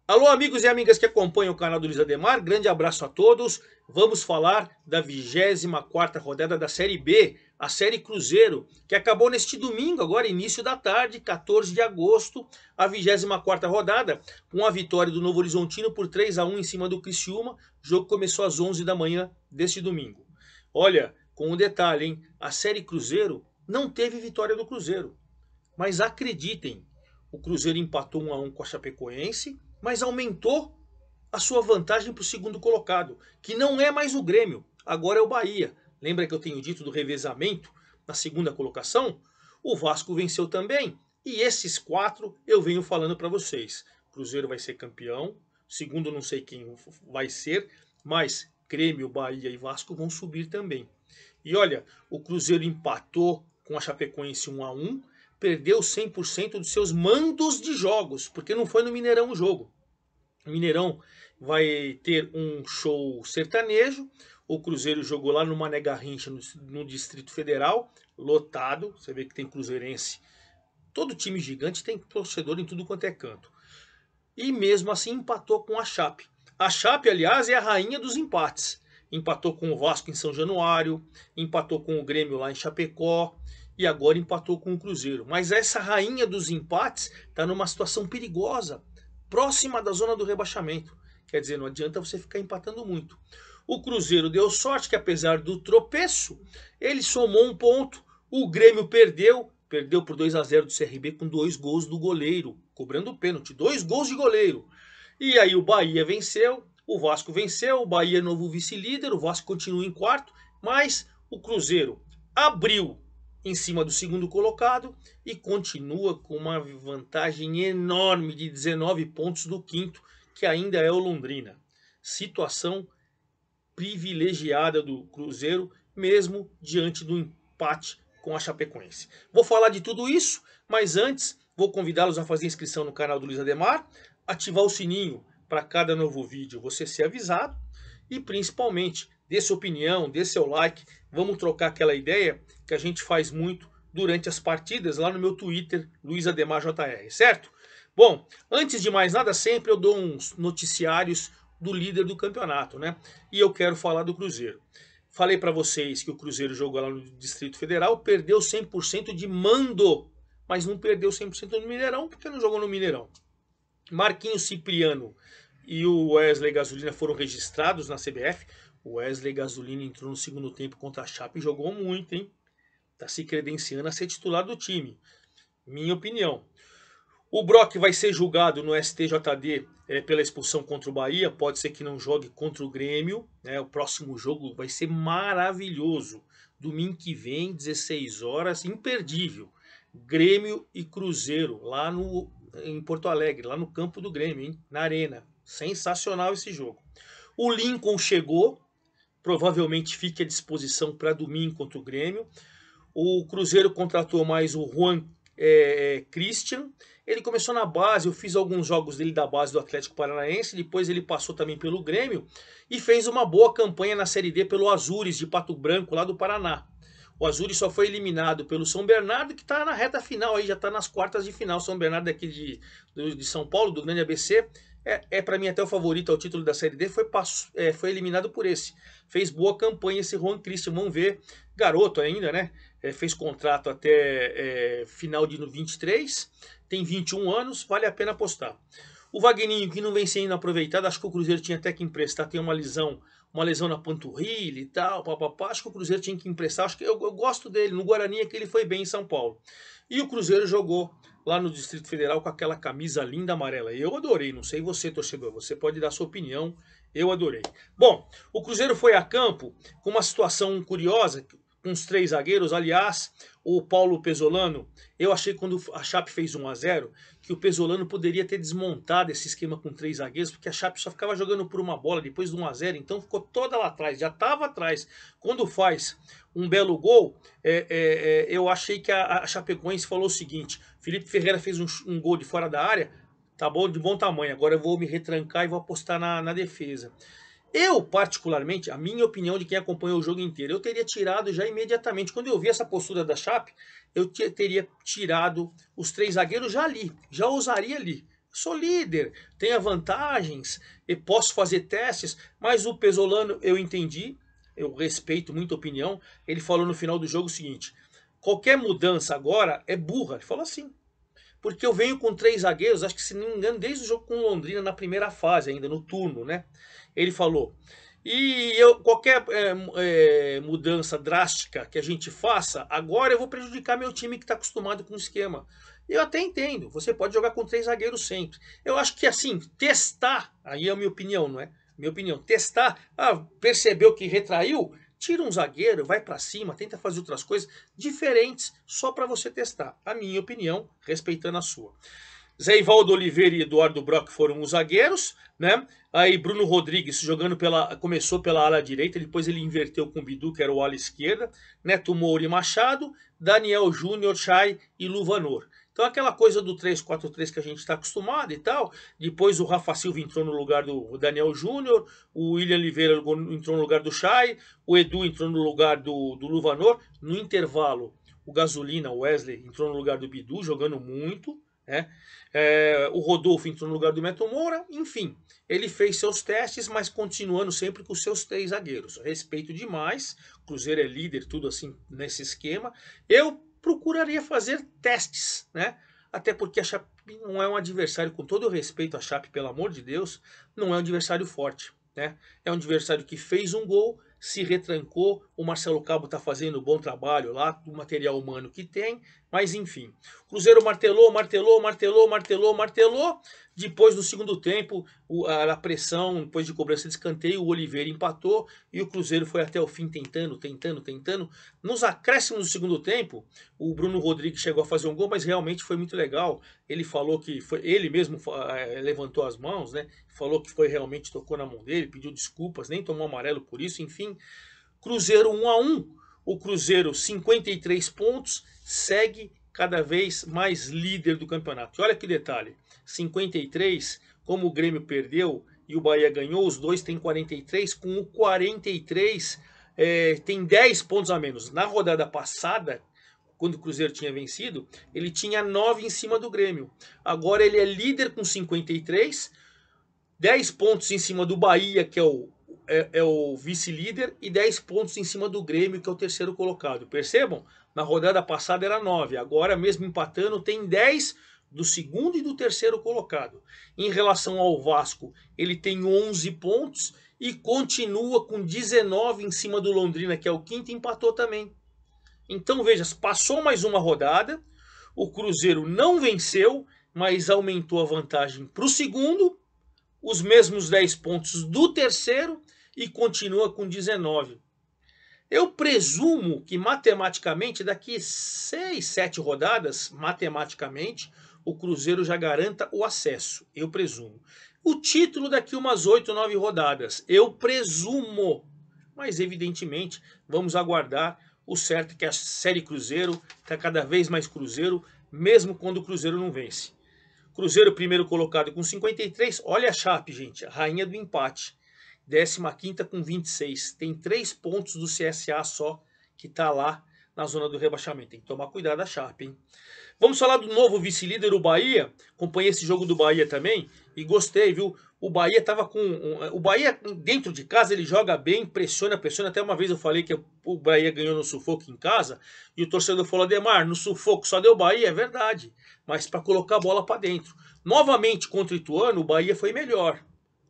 Alô, amigos e amigas que acompanham o canal do Luiz Ademar, grande abraço a todos. Vamos falar da 24ª rodada da Série B, a Série Cruzeiro, que acabou neste domingo, agora início da tarde, 14 de agosto, a 24ª rodada, com a vitória do Novo Horizontino por 3-1 em cima do Criciúma. O jogo começou às 11 da manhã deste domingo. Olha, com um detalhe, hein? A Série Cruzeiro não teve vitória do Cruzeiro. Mas acreditem, o Cruzeiro empatou 1-1 com a Chapecoense, mas aumentou a sua vantagem para o segundo colocado, que não é mais o Grêmio, agora é o Bahia. Lembra que eu tenho dito do revezamento na segunda colocação? O Vasco venceu também. E esses quatro eu venho falando para vocês. Cruzeiro vai ser campeão, segundo não sei quem vai ser, mas Grêmio, Bahia e Vasco vão subir também. E olha, o Cruzeiro empatou com a Chapecoense 1-1, perdeu 100% dos seus mandos de jogos, porque não foi no Mineirão o jogo. O Mineirão vai ter um show sertanejo. O Cruzeiro jogou lá no Mané Garrincha, no Distrito Federal, lotado. Você vê que tem cruzeirense. Todo time gigante tem torcedor em tudo quanto é canto. E mesmo assim empatou com a Chape. A Chape, aliás, é a rainha dos empates. Empatou com o Vasco em São Januário, empatou com o Grêmio lá em Chapecó e agora empatou com o Cruzeiro. Mas essa rainha dos empates está numa situação perigosa, próxima da zona do rebaixamento. Quer dizer, não adianta você ficar empatando muito. O Cruzeiro deu sorte que, apesar do tropeço, ele somou um ponto. O Grêmio perdeu por 2-0 do CRB com 2 gols do goleiro, cobrando o pênalti. 2 gols de goleiro. E aí o Bahia venceu, o Vasco venceu, o Bahia é novo vice-líder, o Vasco continua em quarto, mas o Cruzeiro abriu em cima do segundo colocado e continua com uma vantagem enorme de 19 pontos do quinto, que ainda é o Londrina. Situação privilegiada do Cruzeiro, mesmo diante do empate com a Chapecoense. Vou falar de tudo isso, mas antes vou convidá-los a fazer inscrição no canal do Luiz Ademar, ativar o sininho para cada novo vídeo você ser avisado e principalmente dê sua opinião, dê seu like, vamos trocar aquela ideia que a gente faz muito durante as partidas lá no meu Twitter, Luiz Ademar JR, certo? Bom, antes de mais nada, sempre eu dou uns noticiários do líder do campeonato, né? E eu quero falar do Cruzeiro. Falei para vocês que o Cruzeiro jogou lá no Distrito Federal, perdeu 100% de mando, mas não perdeu 100% no Mineirão, porque não jogou no Mineirão. Marquinhos Cipriano e o Wesley Gasolina foram registrados na CBF. O Wesley Gasolina entrou no segundo tempo contra a Chape e jogou muito, hein? Tá se credenciando a ser titular do time. Minha opinião. O Brock vai ser julgado no STJD pela expulsão contra o Bahia. Pode ser que não jogue contra o Grêmio, né? O próximo jogo vai ser maravilhoso. Domingo que vem, 16 horas, imperdível. Grêmio e Cruzeiro, lá em Porto Alegre, lá no campo do Grêmio, hein? Na Arena. Sensacional esse jogo. O Lincoln chegou, provavelmente fique à disposição para domingo contra o Grêmio. O Cruzeiro contratou mais o Juan Christian. Ele começou na base, eu fiz alguns jogos dele da base do Atlético Paranaense, depois ele passou também pelo Grêmio e fez uma boa campanha na Série D pelo Azures de Pato Branco, lá do Paraná. O Azures só foi eliminado pelo São Bernardo, que está na reta final, aí já está nas quartas de final. São Bernardo aqui de São Paulo, do grande ABC, é para mim até o favorito ao título da Série D, foi eliminado por esse. Fez boa campanha esse Juan Christian, vamos ver, garoto ainda, né? Fez contrato até final de 23, tem 21 anos, vale a pena apostar. O Vagninho, que não vem sendo aproveitado, acho que o Cruzeiro tinha até que emprestar, tem uma lesão na panturrilha e tal, papapá, acho que o Cruzeiro tinha que emprestar, acho que eu gosto dele, no Guarani é que ele foi bem em São Paulo. E o Cruzeiro jogou lá no Distrito Federal com aquela camisa linda amarela. Eu adorei, não sei você, torcedor, você pode dar sua opinião, eu adorei. Bom, o Cruzeiro foi a campo com uma situação curiosa, com os 3 zagueiros, aliás, o Paulo Pesolano, eu achei quando a Chape fez 1-0, que o Pesolano poderia ter desmontado esse esquema com 3 zagueiros, porque a Chape só ficava jogando por uma bola depois do 1-0, então ficou toda lá atrás, já estava atrás. Quando faz um belo gol, eu achei que a Chapecoense falou o seguinte, Felipe Ferreira fez um gol de fora da área, tá bom, de bom tamanho, agora eu vou me retrancar e vou apostar na defesa. Eu, particularmente, a minha opinião de quem acompanhou o jogo inteiro, eu teria tirado já imediatamente. Quando eu vi essa postura da Chape, eu teria tirado os 3 zagueiros já ali, já ousaria ali. Sou líder, tenho vantagens, e posso fazer testes, mas o Pesolano eu entendi, eu respeito muito a opinião. Ele falou no final do jogo o seguinte: qualquer mudança agora é burra. Ele falou assim. Porque eu venho com 3 zagueiros, acho que se não me engano, desde o jogo com Londrina na primeira fase ainda, no turno, né? Ele falou. E qualquer mudança drástica que a gente faça, agora eu vou prejudicar meu time que está acostumado com o esquema. Eu até entendo, você pode jogar com 3 zagueiros sempre. Eu acho que assim, testar, aí é a minha opinião, não é? Minha opinião, testar, percebeu que retraiu, tira um zagueiro, vai para cima, tenta fazer outras coisas diferentes só para você testar. A minha opinião, respeitando a sua. Zé Ivaldo Oliveira e Eduardo Brock foram os zagueiros, né? Aí Bruno Rodrigues jogando começou pela ala direita, depois ele inverteu com o Bidu, que era o ala esquerda, Neto Moura e Machado, Daniel Júnior, Chay e Luvanor. Então aquela coisa do 3-4-3 que a gente está acostumado e tal. Depois o Rafa Silva entrou no lugar do Daniel Júnior, o William Oliveira entrou no lugar do Chay, o Edu entrou no lugar do Luvanor. No intervalo, o Gasolina, o Wesley, entrou no lugar do Bidu, jogando muito. O Rodolfo entrou no lugar do Neto Moura. Enfim, ele fez seus testes, mas continuando sempre com os seus 3 zagueiros. Respeito demais, o Cruzeiro é líder, tudo assim nesse esquema. Eu procuraria fazer testes, né? Até porque a Chape não é um adversário, com todo o respeito à Chape, pelo amor de Deus, não é um adversário forte, né? É um adversário que fez um gol, se retrancou. O Marcelo Cabo está fazendo um bom trabalho lá, do material humano que tem, mas enfim. O Cruzeiro martelou. Depois, no segundo tempo, a pressão, depois de cobrança de escanteio, o Oliveira empatou e o Cruzeiro foi até o fim tentando. Nos acréscimos do segundo tempo, o Bruno Rodrigues chegou a fazer um gol, mas realmente foi muito legal. Ele falou que foi ele mesmo, levantou as mãos, né? Falou que foi realmente, tocou na mão dele, pediu desculpas, nem tomou amarelo por isso, enfim. Cruzeiro 1-1, o Cruzeiro 53 pontos, segue cada vez mais líder do campeonato. E olha que detalhe, 53, como o Grêmio perdeu e o Bahia ganhou, os dois têm 43, com o 43 tem 10 pontos a menos. Na rodada passada, quando o Cruzeiro tinha vencido, ele tinha 9 em cima do Grêmio. Agora ele é líder com 53, 10 pontos em cima do Bahia, que é o vice-líder, e 10 pontos em cima do Grêmio, que é o terceiro colocado. Percebam? Na rodada passada era 9, agora mesmo empatando tem 10 do segundo e do terceiro colocado. Em relação ao Vasco, ele tem 11 pontos e continua com 19 em cima do Londrina, que é o quinto, e empatou também. Então veja, passou mais uma rodada, o Cruzeiro não venceu, mas aumentou a vantagem para o segundo, os mesmos 10 pontos do terceiro e continua com 19. Eu presumo que matematicamente, daqui 6, 7 rodadas, matematicamente, o Cruzeiro já garanta o acesso. Eu presumo. O título daqui umas 8, 9 rodadas. Eu presumo. Mas evidentemente, vamos aguardar. O certo é que a série Cruzeiro está cada vez mais Cruzeiro, mesmo quando o Cruzeiro não vence. Cruzeiro primeiro colocado com 53. Olha a Chape, gente, a rainha do empate. 15ª com 26. Tem 3 pontos do CSA só, que está lá na zona do rebaixamento. Tem que tomar cuidado a Chape, hein? Vamos falar do novo vice-líder, o Bahia. Acompanhei esse jogo do Bahia também e gostei, viu? O Bahia estava com... O Bahia, dentro de casa, ele joga bem, pressiona. Até uma vez eu falei que o Bahia ganhou no sufoco em casa e o torcedor falou: Ademar, no sufoco só deu Bahia. É verdade, mas para colocar a bola para dentro. Novamente contra o Ituano, o Bahia foi melhor.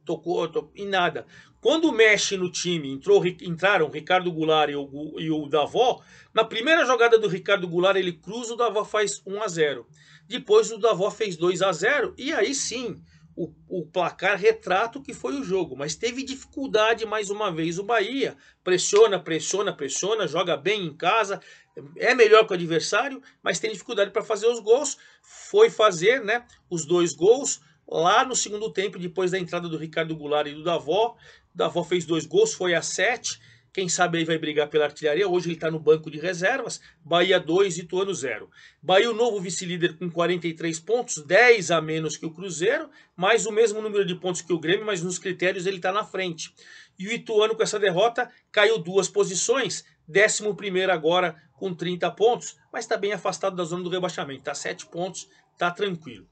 Tocou e nada. Quando mexe no time, entraram o Ricardo Goulart e o Davó. Na primeira jogada do Ricardo Goulart, ele cruza, o Davó faz 1-0. Depois o Davó fez 2-0 e aí sim, o placar retrata o que foi o jogo. Mas teve dificuldade mais uma vez o Bahia. Pressiona, joga bem em casa. É melhor que o adversário, mas tem dificuldade para fazer os gols. Foi fazer, né, os 2 gols lá no segundo tempo, depois da entrada do Ricardo Goulart e do Davó. O Davó fez 2 gols, foi a 7. Quem sabe aí vai brigar pela artilharia. Hoje ele está no banco de reservas. Bahia 2, Ituano 0. Bahia, o novo vice-líder com 43 pontos, 10 a menos que o Cruzeiro, mais o mesmo número de pontos que o Grêmio, mas nos critérios ele está na frente. E o Ituano, com essa derrota, caiu 2 posições, 11º agora com 30 pontos, mas está bem afastado da zona do rebaixamento. Está 7 pontos, está tranquilo.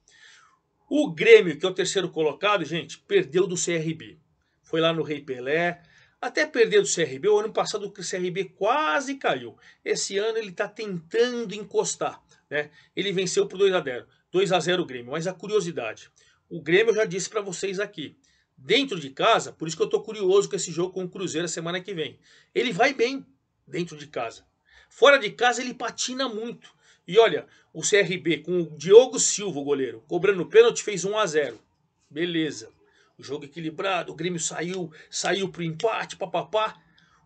O Grêmio, que é o terceiro colocado, gente, perdeu do CRB. Foi lá no Rei Pelé, até perder do CRB. O ano passado o CRB quase caiu. Esse ano ele está tentando encostar, né? Ele venceu por 2-0. 2-0 o Grêmio. Mas a curiosidade, o Grêmio eu já disse para vocês aqui. Dentro de casa, por isso que eu estou curioso com esse jogo com o Cruzeiro a semana que vem. Ele vai bem dentro de casa. Fora de casa ele patina muito. E olha, o CRB com o Diogo Silva, o goleiro, cobrando pênalti, fez 1-0. Beleza. O jogo equilibrado, o Grêmio saiu pro empate, papapá.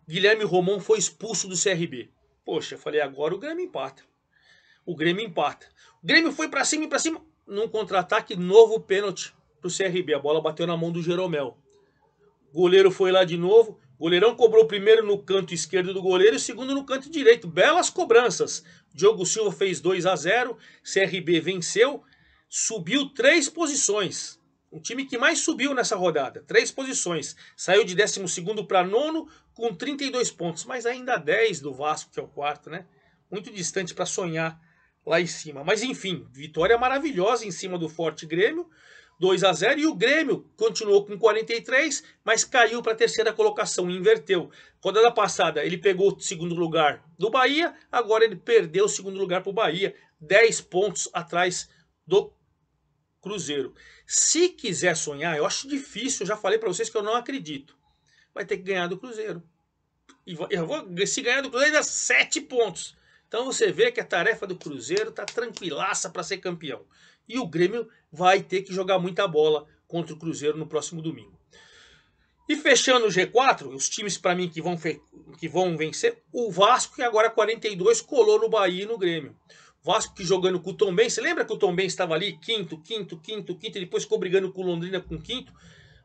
Guilherme Romão foi expulso do CRB. Poxa, eu falei, agora o Grêmio empata. O Grêmio empata. O Grêmio foi pra cima e pra cima. Num contra-ataque, novo pênalti pro CRB. A bola bateu na mão do Jeromel. O goleiro foi lá de novo. O goleirão cobrou o primeiro no canto esquerdo do goleiro e o segundo no canto direito. Belas cobranças. Diogo Silva fez 2-0. CRB venceu. Subiu 3 posições. O time que mais subiu nessa rodada. 3 posições. Saiu de 12º para 9º com 32 pontos. Mas ainda 10 do Vasco, que é o quarto, né? Muito distante para sonhar lá em cima. Mas enfim, vitória maravilhosa em cima do forte Grêmio. 2-0 e o Grêmio continuou com 43, mas caiu para a terceira colocação, inverteu. Rodada passada ele pegou o segundo lugar do Bahia, agora ele perdeu o segundo lugar para o Bahia, 10 pontos atrás do Cruzeiro. Se quiser sonhar, eu acho difícil, eu já falei para vocês que eu não acredito. Vai ter que ganhar do Cruzeiro. Se ganhar do Cruzeiro, dá 7 pontos. Então você vê que a tarefa do Cruzeiro está tranquilaça para ser campeão. E o Grêmio vai ter que jogar muita bola contra o Cruzeiro no próximo domingo. E fechando o G4, os times para mim que vão vencer, o Vasco, que agora 42, colou no Bahia e no Grêmio. Vasco que jogando com o Tombense, lembra que o Tombense estava ali quinto, e depois ficou brigando com o Londrina com quinto?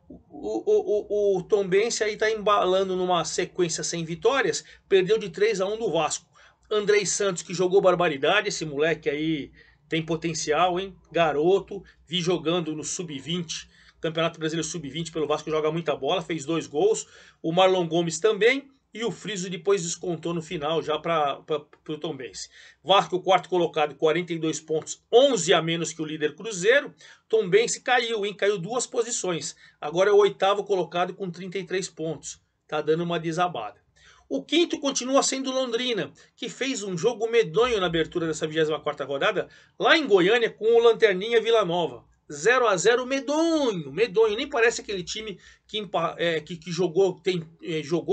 O Tombense aí está embalando numa sequência sem vitórias, perdeu de 3-1 do Vasco. Andrei Santos, que jogou barbaridade, esse moleque aí tem potencial, hein? Garoto, vi jogando no Sub-20, Campeonato Brasileiro Sub-20 pelo Vasco, joga muita bola, fez 2 gols. O Marlon Gomes também, e o Friso depois descontou no final já para o Tombense. Vasco, o quarto colocado, 42 pontos, 11 a menos que o líder Cruzeiro. Tombense caiu, hein? Caiu 2 posições. Agora é o oitavo colocado com 33 pontos. Tá dando uma desabada. O quinto continua sendo Londrina, que fez um jogo medonho na abertura dessa 24ª rodada, lá em Goiânia, com o Lanterninha Vila Nova. 0-0 medonho, medonho. Nem parece aquele time que jogou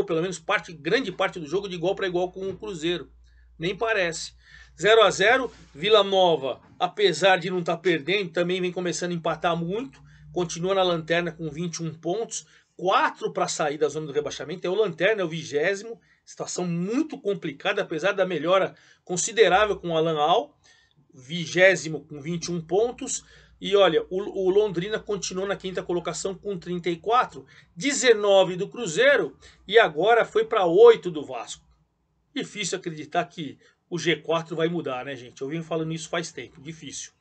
pelo menos grande parte do jogo de igual para igual com o Cruzeiro. Nem parece. 0-0, Vila Nova, apesar de não estar perdendo, também vem começando a empatar muito. Continua na lanterna com 21 pontos. 4 para sair da zona do rebaixamento. É o Lanterna, é o 20º. Situação muito complicada, apesar da melhora considerável com o Alan Al. 20º com 21 pontos. E olha, o Londrina continua na quinta colocação com 34. 19 do Cruzeiro. E agora foi para 8 do Vasco. Difícil acreditar que o G4 vai mudar, né, gente? Eu venho falando isso faz tempo. Difícil.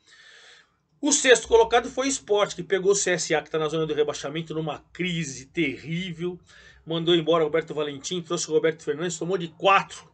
O sexto colocado foi o Sport, que pegou o CSA, que está na zona do rebaixamento, numa crise terrível. Mandou embora o Roberto Valentim, trouxe o Roberto Fernandes, tomou de 4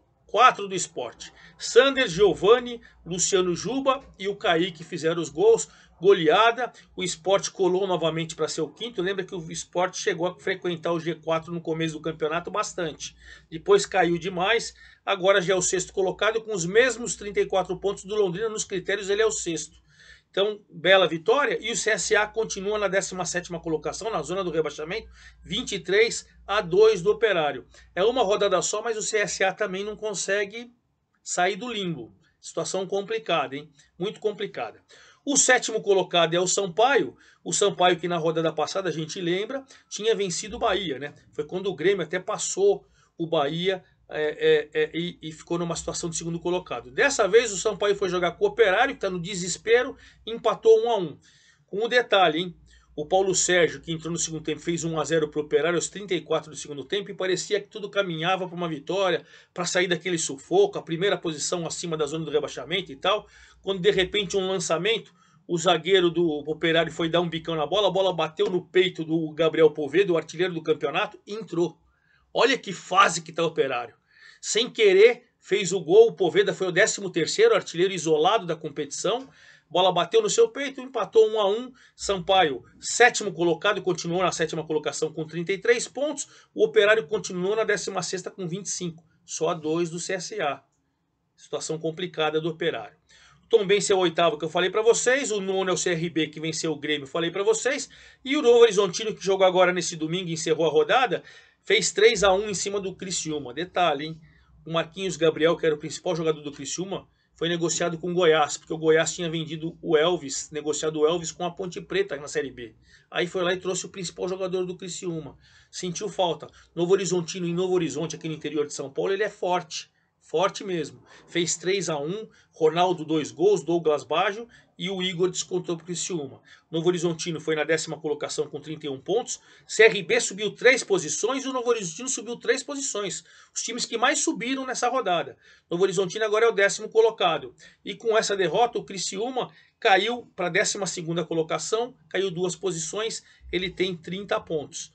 do Sport. Sander, Giovani, Luciano Juba e o Kaique fizeram os gols. Goleada, o Sport colou novamente para ser o quinto. Lembra que o Sport chegou a frequentar o G4 no começo do campeonato bastante. Depois caiu demais, agora já é o sexto colocado com os mesmos 34 pontos do Londrina. Nos critérios ele é o sexto. Então, bela vitória. E o CSA continua na 17ª colocação, na zona do rebaixamento, 23-2 do Operário. É uma rodada só, mas o CSA também não consegue sair do limbo. Situação complicada, hein? Muito complicada. O sétimo colocado é o Sampaio. O Sampaio que na rodada passada, a gente lembra, tinha vencido o Bahia, né? Foi quando o Grêmio até passou o Bahia e ficou numa situação de segundo colocado. Dessa vez o Sampaio foi jogar com o Operário, que está no desespero, e empatou 1-1. Com um detalhe, hein? O Paulo Sérgio, que entrou no segundo tempo, fez 1-0 para o Operário aos 34 do segundo tempo, e parecia que tudo caminhava para uma vitória, para sair daquele sufoco, a primeira posição acima da zona do rebaixamento e tal. Quando de repente um lançamento, o zagueiro do Operário foi dar um bicão na bola, a bola bateu no peito do Gabriel Poveda, o artilheiro do campeonato, e entrou. Olha que fase que está o Operário. Sem querer, fez o gol, o Poveda foi o 13º artilheiro isolado da competição, Bola bateu no seu peito, empatou 1 a 1. Sampaio, sétimo colocado, continuou na sétima colocação com 33 pontos. O Operário continuou na 16ª com 25, só a 2 do CSA. Situação complicada do Operário. O Tombense é o oitavo que eu falei para vocês, o nono é o CRB que venceu o Grêmio, falei para vocês, e o Novo Horizontino que jogou agora nesse domingo e encerrou a rodada, fez 3 a 1 em cima do Criciúma. Detalhe, hein? O Marquinhos Gabriel, que era o principal jogador do Criciúma, foi negociado com o Goiás, porque o Goiás tinha vendido o Elvis, negociado o Elvis com a Ponte Preta na Série B. Aí foi lá e trouxe o principal jogador do Criciúma. Sentiu falta. Novo Horizontino em Novo Horizonte, aqui no interior de São Paulo, ele é forte. Forte mesmo. Fez 3 a 1, Ronaldo 2 gols, Douglas Baggio e o Igor descontou para o Criciúma. Novo Horizontino foi na 10ª colocação com 31 pontos. CRB subiu 3 posições e o Novo Horizontino subiu 3 posições. Os times que mais subiram nessa rodada. Novo Horizontino agora é o 10º colocado. E com essa derrota o Criciúma caiu para a 12ª colocação, caiu 2 posições, ele tem 30 pontos.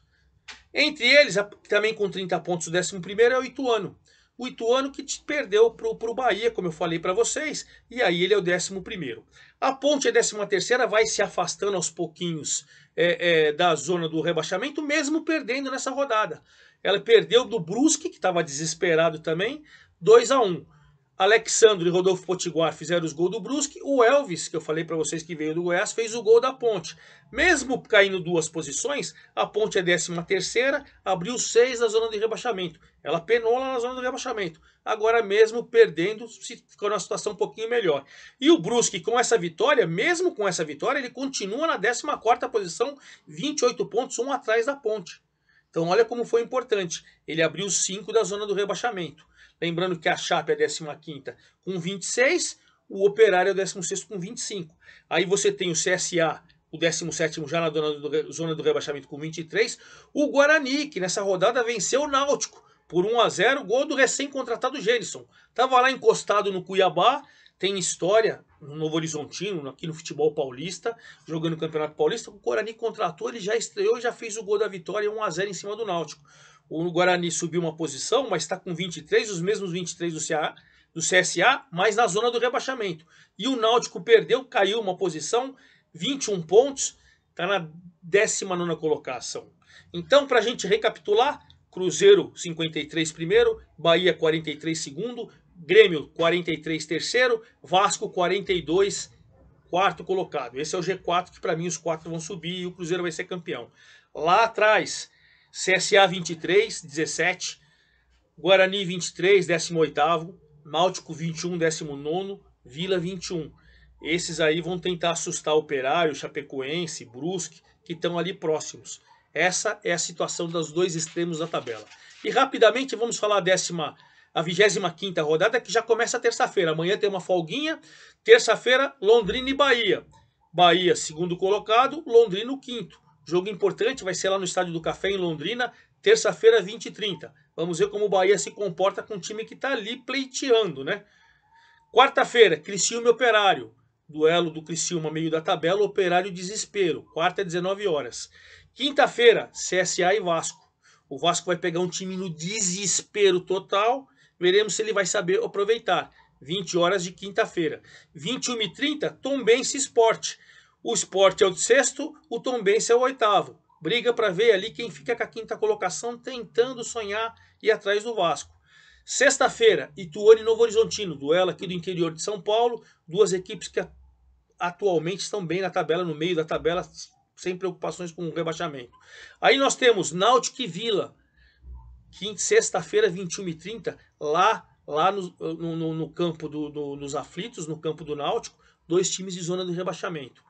Entre eles, também com 30 pontos, o 11º é o Ituano. O Ituano que perdeu para o Bahia, como eu falei para vocês, e aí ele é o 11º. A Ponte, a 13ª, vai se afastando aos pouquinhos da zona do rebaixamento, mesmo perdendo nessa rodada. Ela perdeu do Brusque, que estava desesperado também, 2 a 1. Alexandre e Rodolfo Potiguar fizeram os gols do Brusque. O Elvis, que eu falei para vocês que veio do Goiás, fez o gol da Ponte. Mesmo caindo 2 posições, a Ponte é 13ª, abriu 6 na zona de rebaixamento. Ela penou lá na zona do rebaixamento. Agora mesmo perdendo, ficou numa situação um pouquinho melhor. E o Brusque, com essa vitória, mesmo com essa vitória, ele continua na 14ª posição, 28 pontos, um atrás da Ponte. Então olha como foi importante. Ele abriu 5 da zona do rebaixamento. Lembrando que a Chape é a 15ª com 26, o Operário é o 16º com 25. Aí você tem o CSA, o 17º já na zona do rebaixamento com 23. O Guarani, que nessa rodada venceu o Náutico por 1 a 0, gol do recém-contratado Gênison. Estava lá encostado no Cuiabá, tem história no Novo Horizontino, aqui no futebol paulista, jogando no Campeonato Paulista. O Guarani contratou, ele já estreou e já fez o gol da vitória, 1 a 0 em cima do Náutico. O Guarani subiu uma posição, mas está com 23, os mesmos 23 do CSA, mas na zona do rebaixamento. E o Náutico perdeu, caiu uma posição, 21 pontos, está na 19ª colocação. Então, para a gente recapitular, Cruzeiro 53 primeiro, Bahia 43 segundo, Grêmio 43 terceiro, Vasco 42 quarto colocado. Esse é o G4, que para mim os 4 vão subir e o Cruzeiro vai ser campeão. Lá atrás, CSA 23, 17, Guarani 23, 18º, Náutico 21, 19º, Vila 21. Esses aí vão tentar assustar o Operário, Chapecoense, Brusque, que estão ali próximos. Essa é a situação dos dois extremos da tabela. E rapidamente vamos falar a 25ª rodada, que já começa terça-feira. Amanhã tem uma folguinha. Terça-feira, Londrina e Bahia. Bahia, segundo colocado, Londrina, o quinto. Jogo importante, vai ser lá no Estádio do Café, em Londrina, terça-feira, 20h30. Vamos ver como o Bahia se comporta com um time que está ali pleiteando, né? Quarta-feira, Criciúma e Operário. Duelo do Criciúma, meio da tabela, Operário desespero. Quarta, 19 horas. Quinta-feira, CSA e Vasco. O Vasco vai pegar um time no desespero total. Veremos se ele vai saber aproveitar. 20 horas de quinta-feira. 21h30, Tombense e Sport. O Sport é o 6º, o Tombense é o 8º. Briga para ver ali quem fica com a 5ª colocação, tentando sonhar e ir atrás do Vasco. Sexta-feira, Ituano e Novo Horizontino, duelo aqui do interior de São Paulo. Duas equipes que atualmente estão bem na tabela, no meio da tabela, sem preocupações com o rebaixamento. Aí nós temos Náutico e Vila, sexta-feira, 21h30, lá no campo nos aflitos, no campo do Náutico, dois times de zona do rebaixamento.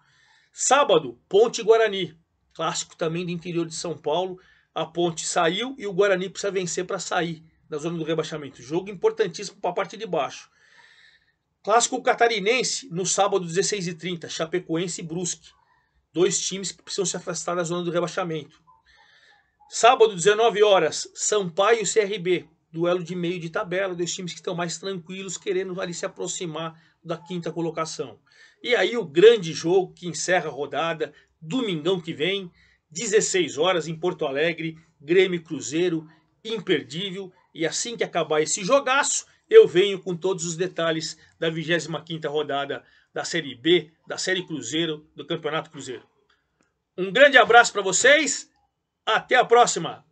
Sábado, Ponte e Guarani, clássico também do interior de São Paulo. A Ponte saiu e o Guarani precisa vencer para sair da zona do rebaixamento. Jogo importantíssimo para a parte de baixo. Clássico catarinense, no sábado, 16h30, Chapecoense e Brusque. Dois times que precisam se afastar da zona do rebaixamento. Sábado, 19 horas, Sampaio e CRB. Duelo de meio de tabela, dois times que estão mais tranquilos, querendo ali se aproximar da 5ª colocação. E aí o grande jogo que encerra a rodada, domingão que vem, 16 horas em Porto Alegre, Grêmio e Cruzeiro, imperdível. E assim que acabar esse jogaço, eu venho com todos os detalhes da 25ª rodada da Série B, da Série Cruzeiro, do Campeonato Cruzeiro. Um grande abraço para vocês, até a próxima!